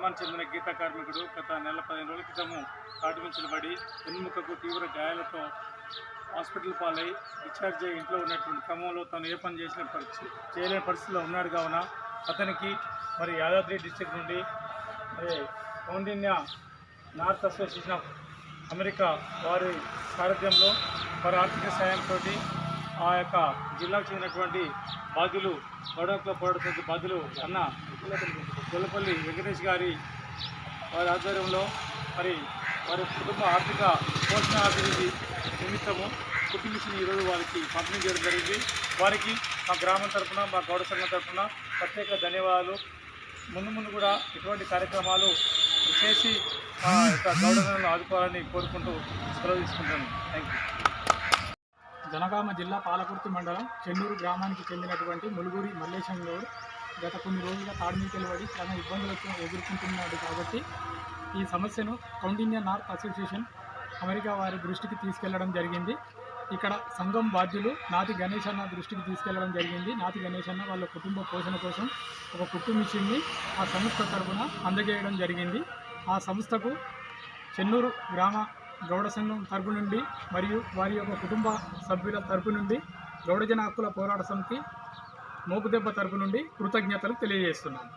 గ్రామానికి చెందిన గీతా కార్మికుడు గత నెల 15 రోజుల క్రితము కాటుమించబడి వెన్నుముకకు తీవ్ర గాయాలతో హాస్పిటల్ పాలై డిశ్చార్జ్ అయ్యి ఇంట్లో ఉన్నటువంటి క్రమంలో తను ఏ పని చేయలేని పరిస్థితిలో ఉన్నాడు కావున అతనికి మరి యాదాద్రి డిస్ట్రిక్ట్ నుండి మరి Kaundinya north association of America వారి సారథ్యంలో వారి ఆర్థిక సాయంతో ఆ యొక్క జిల్లాకు చెందినటువంటి బాధ్యులు గొడవలో పోరాడుతున్న బాధ్యులు అన్న గొల్లపల్లి వెంకటేష్ గారి వారి ఆధ్వర్యంలో మరి వారి కుటుంబ ఆర్థిక పోషణ అభివృద్ధి నిమిత్తము కుట్టు మిషన్ ఈరోజు వారికి పంపిణీ చేయడం జరిగింది. వారికి మా గ్రామం తరఫున మా గౌడ సంఘం తరఫున ప్రత్యేక ధన్యవాదాలు. ముందు కూడా ఇటువంటి కార్యక్రమాలు చేసి మా యొక్క గౌడలను ఆదుకోవాలని కోరుకుంటూ సెలవు తీసుకుంటాను. Thank you. జనగామ జిల్లా పాలకుర్తి మండలం చెన్నూరు గ్రామానికి చెందినటువంటి ములుగురి మల్లేశం గౌడ్ గత కొన్ని రోజులుగా తాడు మీద నిలబడి చాలా ఇబ్బందులు ఎదుర్కొంటున్నాడు. కాబట్టి ఈ సమస్యను కౌండిన్య నార్త్ అసోసియేషన్ అమెరికా వారి దృష్టికి తీసుకెళ్లడం జరిగింది. ఇక్కడ సంఘం బాధ్యులు నాతి గణేష్ అన్న దృష్టికి తీసుకెళ్లడం జరిగింది. నాతి గణేష్ అన్న వాళ్ళ కుటుంబ పోషణ కోసం ఒక కుట్టు మిషన్ని ఆ సంస్థ తరఫున అందజేయడం జరిగింది. ఆ సంస్థకు చెన్నూరు గ్రామ గౌడ సంఘం తరపు నుండి మరియు వారి యొక్క కుటుంబ సభ్యుల తరపు నుండి గౌడజన హక్కుల పోరాట సమితి మోపుదెబ్బ తరపు నుండి కృతజ్ఞతలు తెలియజేస్తున్నాను.